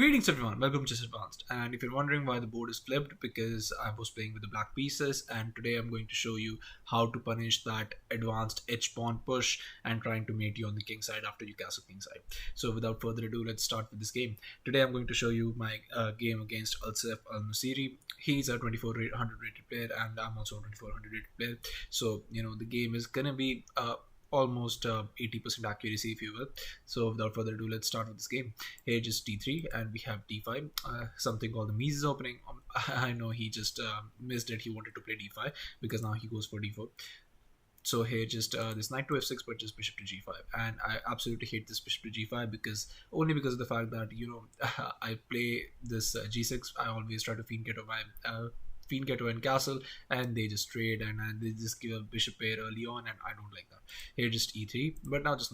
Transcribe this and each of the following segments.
Greetings everyone, welcome to Chess Advanced. And if you're wondering why the board is flipped, because I was playing with the black pieces, and today I'm going to show you how to punish that advanced H pawn push and trying to mate you on the king side after you castle king side. So without further ado, let's start with this game. Today I'm going to show you my game against Alsaif Alnusyri. He's a 2400 rated player and I'm also a 2400 rated player. So the game is gonna be almost 80% accuracy, if you will. So without further ado, let's start with this game. Here just d3 and we have d5, something called the Mises opening. I know he just missed it. He wanted to play d5 because now he goes for d4. So here just this knight to f6, but just bishop to g5, and I absolutely hate this bishop to g5 because of the fact that I play this g6. I always try to fiend ghetto and castle, and they just trade and they just give a bishop pair early on, and I don't like that. Here just e3, but now just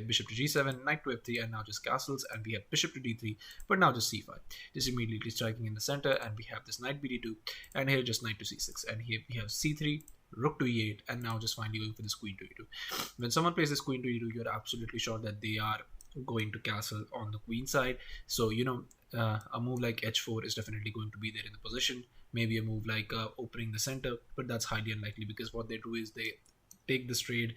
bishop to g7, knight to f3, and now just castles, and we have bishop to d3, but now just c5, just immediately striking in the center, and we have this knight bd2, and here just knight to c6, and here we have c3, rook to e8, and now just finally going for this queen to e2. When someone plays this queen to e2, you're absolutely sure that they are going to castle on the queen side. So a move like h4 is definitely going to be there in the position. Maybe a move like opening the center, but that's highly unlikely because what they do is they take this trade,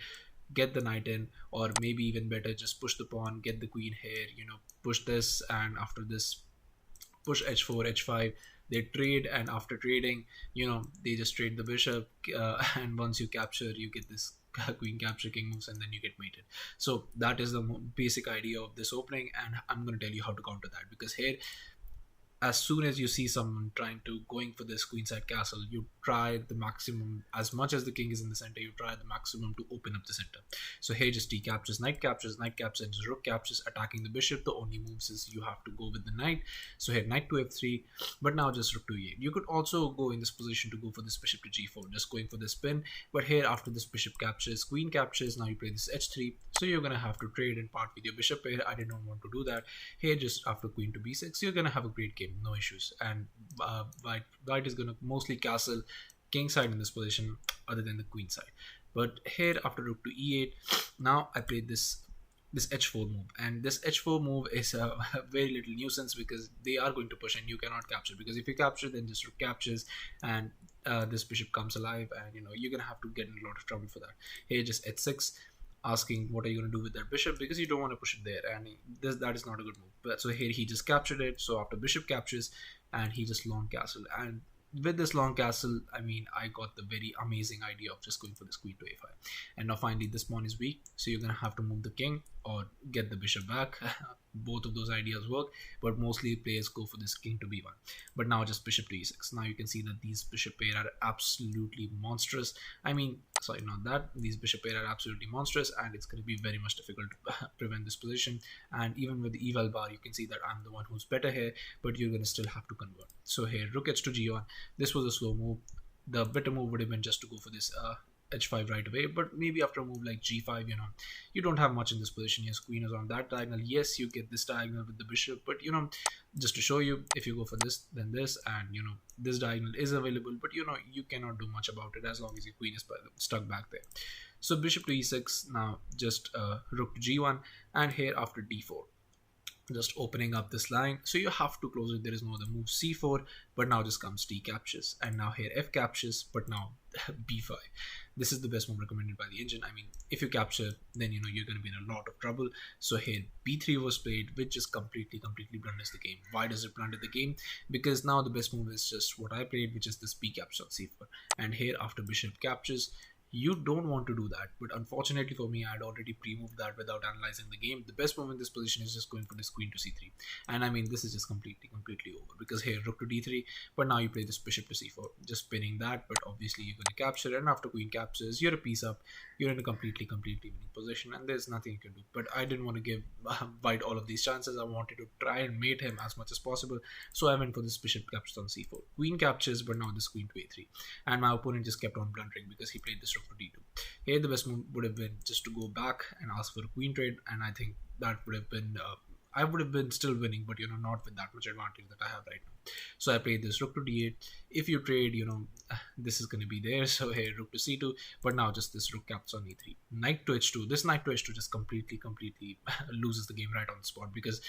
get the knight in, or maybe even better, just push the pawn, get the queen here, push this, and after this push h4, h5, they trade, and after trading, they just trade the bishop, and once you capture, you get this queen capture king moves, and then you get mated. So that is the basic idea of this opening, and I'm going to tell you how to counter that, because here, as soon as you see someone going for this queenside castle, you try the maximum. As much as the king is in the center, you try the maximum to open up the center. So here just d captures, knight captures, and just rook captures, attacking the bishop. The only moves is you have to go with the knight. So here knight to f3, but now just rook to e8. You could also go in this position to go for this bishop to g4, just going for this spin. But here after this bishop captures, queen captures, now you play this h3. So you're gonna have to trade and part with your bishop pair. I did not want to do that. Here just after queen to b6, you're gonna have a great game, no issues, and white is gonna mostly castle king side in this position other than the queen side. But here after rook to e8, now I played this h4 move, and this h4 move is a very little nuisance because they are going to push and you cannot capture, because if you capture, then just rook captures and this bishop comes alive, and you're gonna have to get in a lot of trouble for that. Here just h6, asking what are you going to do with that bishop, because you don't want to push it there, and that is not a good move. But so here he just captured it. So after bishop captures, and he just long castle, and with this long castle, I got the very amazing idea of just going for this queen to a5. And now finally this pawn is weak, so you're gonna have to move the king or get the bishop back. Both of those ideas work, but mostly players go for this king to b1. But now just bishop to e6. Now you can see that these bishop pair are absolutely monstrous. Sorry, not that. These bishop pair are absolutely monstrous, and it's going to be very much difficult to prevent this position. And even with the eval bar, you can see that I'm the one who's better here, but you're going to still have to convert. So here rook h to g1. This was a slow move. The better move would have been just to go for this h5 right away, but maybe after a move like g5, you don't have much in this position. Yes, queen is on that diagonal. Yes, you get this diagonal with the bishop, but just to show you, if you go for this, then this, and this diagonal is available, but you cannot do much about it as long as your queen is stuck back there. So bishop to e6, now just rook to g1, and here after d4, just opening up this line, so you have to close it. There is no other move. c4, but now just comes d captures, and now here f captures, but now b5. This is the best move recommended by the engine. If you capture, then you're going to be in a lot of trouble. So here b3 was played, which just completely blunders the game. Why does it blunder the game? Because now the best move is just what I played, which is this b captures on c4, and here after bishop captures, you don't want to do that, but unfortunately for me, I had already pre-moved that without analyzing the game. The best move in this position is just going for this queen to c3, and this is just completely over, because here rook to d3, but now you play this bishop to c4, just spinning that, but obviously you're going to capture, and after queen captures, you're a piece up, you're in a completely winning position, and there's nothing you can do. But I didn't want to give white all of these chances. I wanted to try and mate him as much as possible, so I went for this bishop captures on c4, queen captures, but now this queen to a3, and my opponent just kept on blundering because he played this rook to d2. Here the best move would have been just to go back and ask for a queen trade, and I think that would have been I would have been still winning, but not with that much advantage that I have right now. So I played this rook to d8. If you trade, this is going to be there. So here rook to c2, but now just this rook captures on e3. Knight to h2. This knight to h2 just completely loses the game right on the spot, because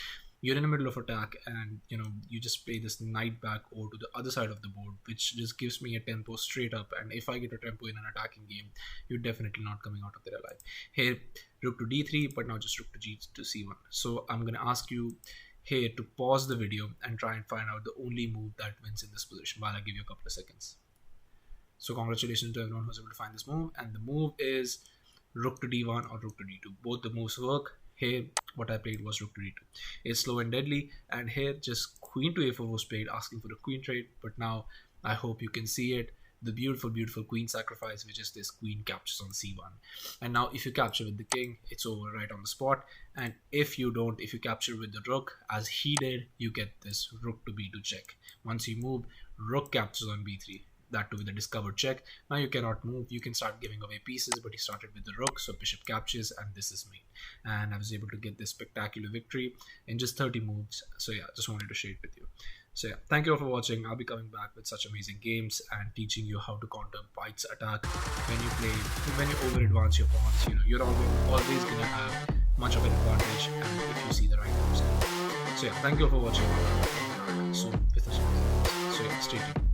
you're in the middle of attack, and you just play this knight back over to the other side of the board, which just gives me a tempo straight up. And if I get a tempo in an attacking game, you're definitely not coming out of there alive. Here, rook to d3, but now just rook to g to c1. So I'm going to ask you here to pause the video and try and find out the only move that wins in this position while I give you a couple of seconds. So congratulations to everyone who's able to find this move, and the move is rook to d1 or rook to d2. Both the moves work. Here, what I played was rook to d2. It's slow and deadly, and here just queen to a4 was played, asking for a queen trade. But now I hope you can see it. The beautiful, beautiful queen sacrifice, which is this queen captures on c1. And now if you capture with the king, it's over right on the spot. And if you don't, if you capture with the rook, as he did, you get this rook to b2 check. Once you move, rook captures on b3. That too with a discovered check. Now you cannot move, you can start giving away pieces, but he started with the rook, so bishop captures, and this is me. And I was able to get this spectacular victory in just 30 moves. So yeah, just wanted to share it with you. So yeah, thank you all for watching. I'll be coming back with such amazing games and teaching you how to counter White's attack when you over advance your pawns. You're always gonna have much of an advantage, and if you see the right moves. So yeah, thank you all for watching. Soon with us. So yeah, stay tuned.